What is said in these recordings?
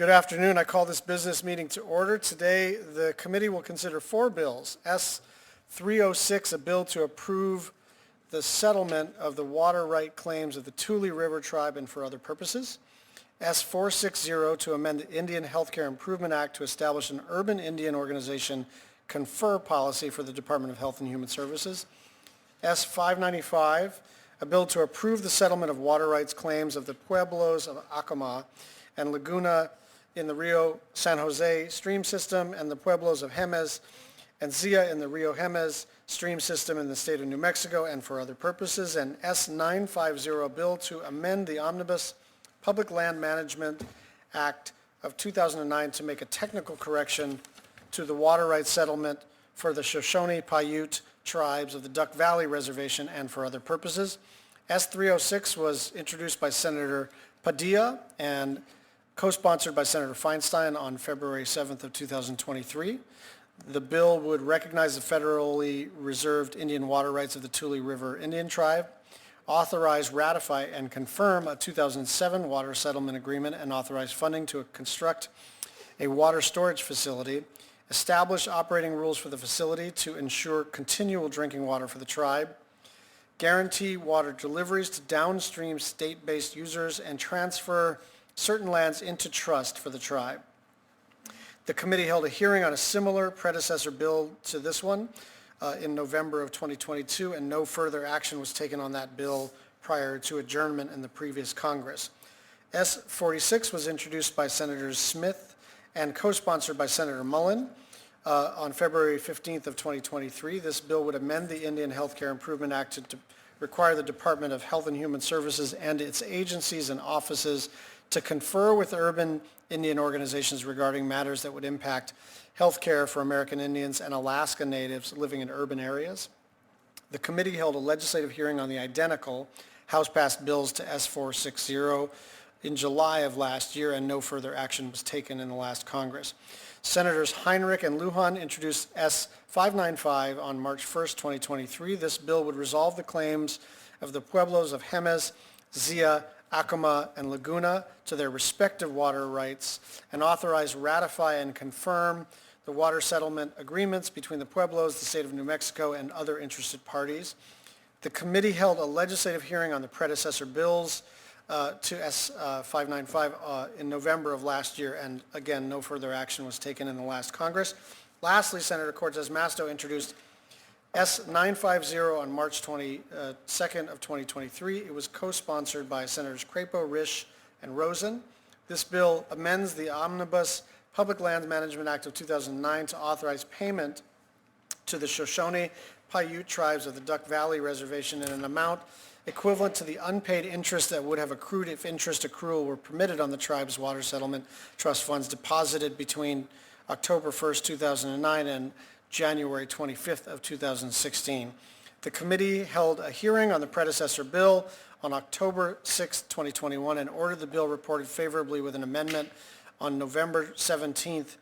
Good afternoon. I call this business meeting to order. Today, the committee will consider four bills. S-306, a bill to approve the settlement of the water right claims of the Tule River Tribe and for other purposes. S-460, to amend the Indian Healthcare Improvement Act to establish an urban Indian organization confer policy for the Department of Health and Human Services. S-595, a bill to approve the settlement of water rights claims of the Pueblos of Acoma and Laguna in the Rio San Jose Stream System and the Pueblos of Jemez and Zia in the Rio Jemez Stream System in the state of New Mexico and for other purposes. And S-950, a bill to amend the Omnibus Public Land Management Act of 2009 to make a technical correction to the water rights settlement for the Shoshone-Paiute Tribes of the Duck Valley Reservation and for other purposes. S-306 was introduced by Senator Padilla and co-sponsored by Senator Feinstein on February 7th of 2023. The bill would recognize the federally reserved Indian water rights of the Tule River Indian Tribe, authorize, ratify, and confirm a 2007 water settlement agreement, and authorize funding to construct a water storage facility, establish operating rules for the facility to ensure continual drinking water for the tribe, guarantee water deliveries to downstream state-based users, and transfer certain lands into trust for the tribe. The committee held a hearing on a similar predecessor bill to this one in November of 2022, and no further action was taken on that bill prior to adjournment in the previous Congress. S-46 was introduced by Senators Smith and co-sponsored by Senator Mullen on February 15th of 2023. This bill would amend the Indian Healthcare Improvement Act to require the Department of Health and Human Services and its agencies and offices to confer with urban Indian organizations regarding matters that would impact health care for American Indians and Alaska Natives living in urban areas. The committee held a legislative hearing on the identical House-passed bills to S-460 in July of last year, and no further action was taken in the last Congress. Senators Heinrich and Lujan introduced S-595 on March 1st, 2023. This bill would resolve the claims of the Pueblos of Jemez, Zia, Acoma, and Laguna to their respective water rights and authorize, ratify, and confirm the water settlement agreements between the Pueblos, the state of New Mexico, and other interested parties. The committee held a legislative hearing on the predecessor bills to S-595 in November of last year, and again, no further action was taken in the last Congress. Lastly, Senator Cortez Masto introduced S-950 on March 22nd of 2023. It was co-sponsored by Senators Crapo, Risch, and Rosen. This bill amends the Omnibus Public Lands Management Act of 2009 to authorize payment to the Shoshone-Paiute Tribes of the Duck Valley Reservation in an amount equivalent to the unpaid interest that would have accrued if interest accrual were permitted on the tribe's water settlement trust funds deposited between October 1st, 2009 and January 25th of 2016. The committee held a hearing on the predecessor bill on October 6, 2021, and ordered the bill reported favorably with an amendment on November 17th,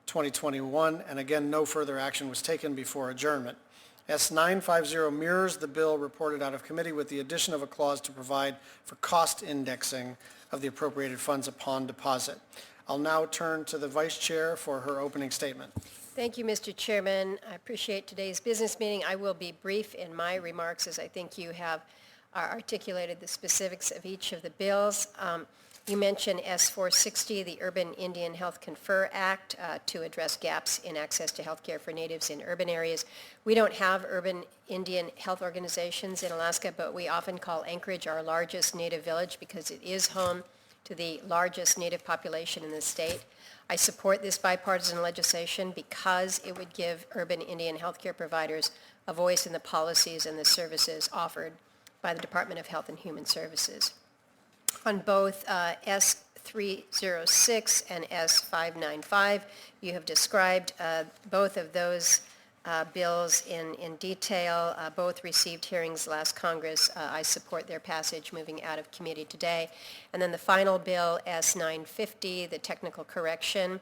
2021, and again, no further action was taken before adjournment. S-950 mirrors the bill reported out of committee with the addition of a clause to provide for cost indexing of the appropriated funds upon deposit. I'll now turn to the Vice Chair for her opening statement. Thank you, Mr. Chairman. I appreciate today's business meeting. I will be brief in my remarks as I think you have articulated the specifics of each of the bills. You mentioned S-460, the Urban Indian Health Confer Act, to address gaps in access to health care for natives in urban areas. We don't have urban Indian health organizations in Alaska, but we often call Anchorage our largest native village because it is home to the largest native population in the state. I support this bipartisan legislation because it would give urban Indian healthcare providers a voice in the policies and the services offered by the Department of Health and Human Services. On both S-306 and S-595, you have described both of those bills in detail. Both received hearings last Congress. I support their passage moving out of committee today. And then the final bill, S-950, the technical correction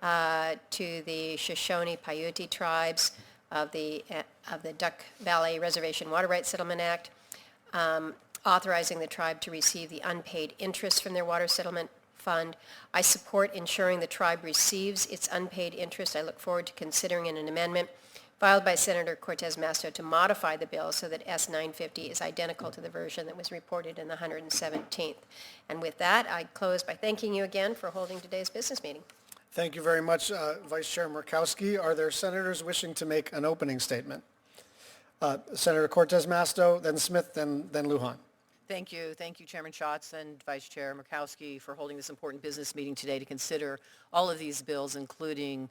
to the Shoshone-Paiute Tribes of the Duck Valley Reservation Water Rights Settlement Act, authorizing the tribe to receive the unpaid interest from their water settlement fund. I support ensuring the tribe receives its unpaid interest. I look forward to considering an amendment filed by Senator Cortez Masto to modify the bill so that S-950 is identical to the version that was reported in the 117th. And with that, I close by thanking you again for holding today's business meeting. Thank you very much, Vice Chair Murkowski. Are there senators wishing to make an opening statement? Senator Cortez Masto, then Smith, then Lujan. Thank you. Thank you, Chairman Schatz and Vice Chair Murkowski, for holding this important business meeting today to consider all of these bills, including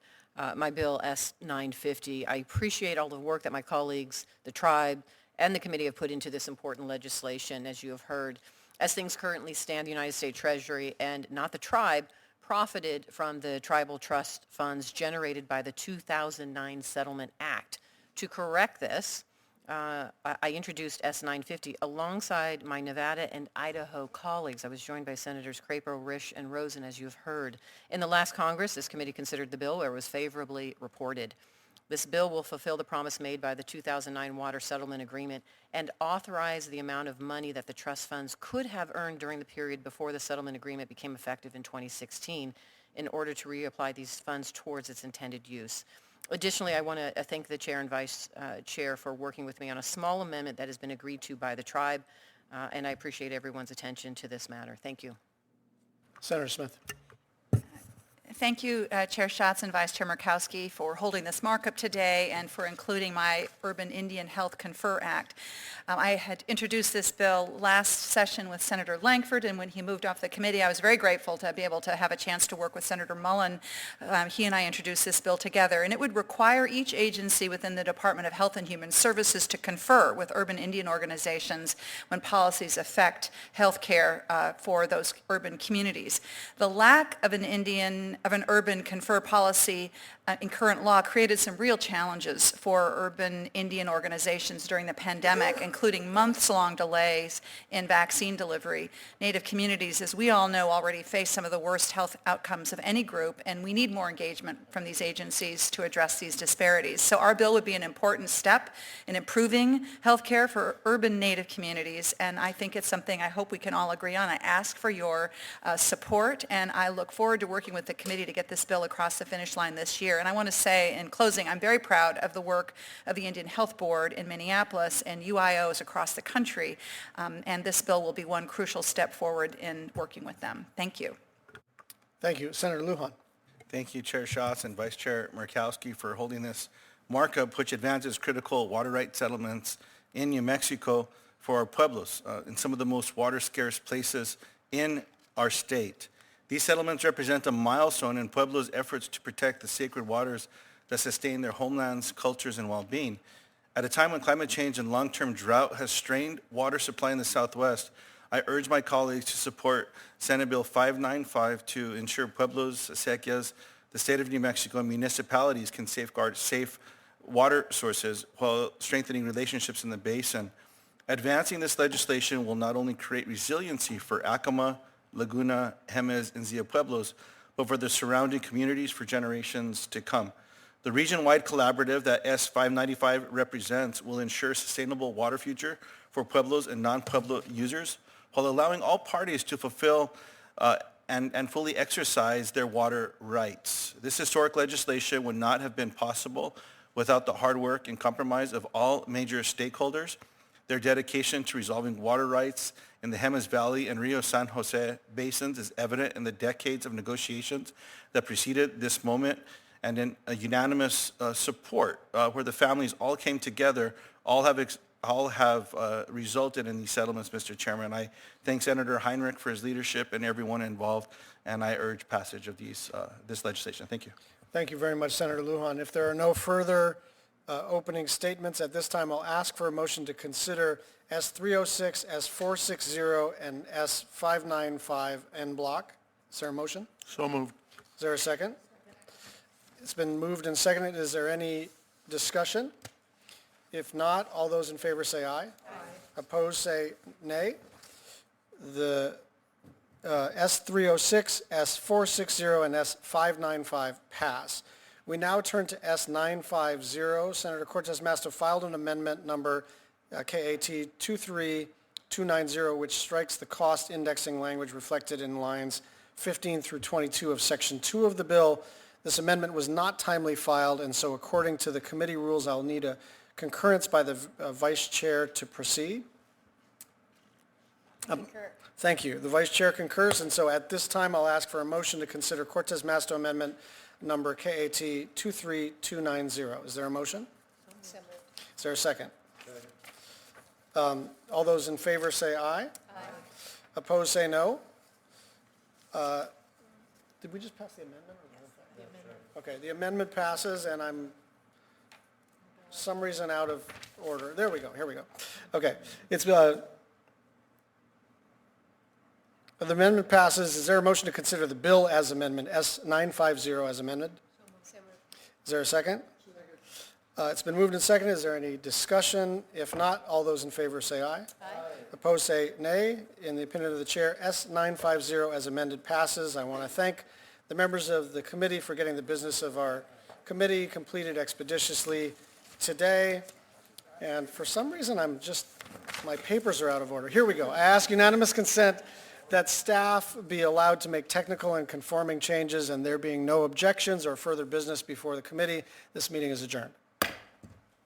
my bill S-950. I appreciate all the work that my colleagues, the tribe, and the committee have put into this important legislation, as you have heard. As things currently stand, the United States Treasury and not the tribe profited from the tribal trust funds generated by the 2009 Settlement Act. To correct this, I introduced S-950 alongside my Nevada and Idaho colleagues. I was joined by Senators Crapo, Risch, and Rosen, as you have heard. In the last Congress, this committee considered the bill where it was favorably reported. This bill will fulfill the promise made by the 2009 Water Settlement Agreement and authorize the amount of money that the trust funds could have earned during the period before the settlement agreement became effective in 2016 in order to reapply these funds towards its intended use. Additionally, I want to thank the Chair and Vice Chair for working with me on a small amendment that has been agreed to by the tribe, and I appreciate everyone's attention to this matter. Thank you. Senator Smith. Thank you, Chair Schatz and Vice Chair Murkowski, for holding this markup today and for including my Urban Indian Health Confer Act. I had introduced this bill last session with Senator Langford, and when he moved off the committee, I was very grateful to be able to have a chance to work with Senator Mullen. He and I introduced this bill together, and it would require each agency within the Department of Health and Human Services to confer with urban Indian organizations when policies affect health care for those urban communities. The lack of an urban confer policy in current law created some real challenges for urban Indian organizations during the pandemic, including months-long delays in vaccine delivery. Native communities, as we all know, already face some of the worst health outcomes of any group, and we need more engagement from these agencies to address these disparities. So our bill would be an important step in improving health care for urban Native communities, and I think it's something I hope we can all agree on. I ask for your support, and I look forward to working with the committee to get this bill across the finish line this year. And I want to say in closing, I'm very proud of the work of the Indian Health Board in Minneapolis and UIOs across the country, and this bill will be one crucial step forward in working with them. Thank you. Thank you. Senator Lujan. Thank you, Chair Schatz and Vice Chair Murkowski, for holding this markup, which advances critical water rights settlements in New Mexico for our Pueblos in some of the most water-scarce places in our state. These settlements represent a milestone in Pueblos' efforts to protect the sacred waters that sustain their homelands, cultures, and well-being. At a time when climate change and long-term drought has strained water supply in the Southwest, I urge my colleagues to support Senate Bill 595 to ensure Pueblos, acequias, the state of New Mexico, and municipalities can safeguard safe water sources while strengthening relationships in the basin. Advancing this legislation will not only create resiliency for Acoma, Laguna, Jemez, and Zia Pueblos, but for the surrounding communities for generations to come. The region-wide collaborative that S-595 represents will ensure sustainable water future for Pueblos and non-Pueblo users, while allowing all parties to fulfill and fully exercise their water rights. This historic legislation would not have been possible without the hard work and compromise of all major stakeholders. Their dedication to resolving water rights in the Jemez Valley and Rio San Jose basins is evident in the decades of negotiations that preceded this moment, and in a unanimous support where the families all came together, all have resulted in these settlements, Mr. Chairman. I thank Senator Heinrich for his leadership and everyone involved, and I urge passage of this legislation. Thank you. Thank you very much, Senator Lujan. If there are no further opening statements at this time, I'll ask for a motion to consider S-306, S-460, and S-595 en bloc. Is there a motion? So moved. Is there a second? It's been moved and seconded. Is there any discussion? If not, all those in favor say aye. Aye. Opposed say nay. The S-306, S-460, and S-595 pass. We now turn to S-950. Senator Cortez Masto filed an amendment number KAT 23290, which strikes the cost indexing language reflected in lines 15 through 22 of Section 2 of the bill. This amendment was not timely filed, and so according to the committee rules, I'll need a concurrence by the Vice Chair to proceed. Concur. Thank you. The Vice Chair concurs, and so at this time, I'll ask for a motion to consider Cortez Masto Amendment number KAT 23290. Is there a motion? So moved. Is there a second? All those in favor say aye. Aye. Opposed, say no. Did we just pass the amendment? Okay, the amendment passes, and I'm, some reason out of order. There we go, here we go. Okay, it's, the amendment passes. Is there a motion to consider the bill as amendment, S950 as amended? So moved. Is there a second? It's been moved and seconded. Is there any discussion? If not, all those in favor say aye. Aye. Opposed, say nay. In the opinion of the chair, S950 as amended passes. I want to thank the members of the committee for getting the business of our committee completed expeditiously today. And for some reason, my papers are out of order. Here we go. I ask unanimous consent that staff be allowed to make technical and conforming changes, and there being no objections or further business before the committee, this meeting is adjourned.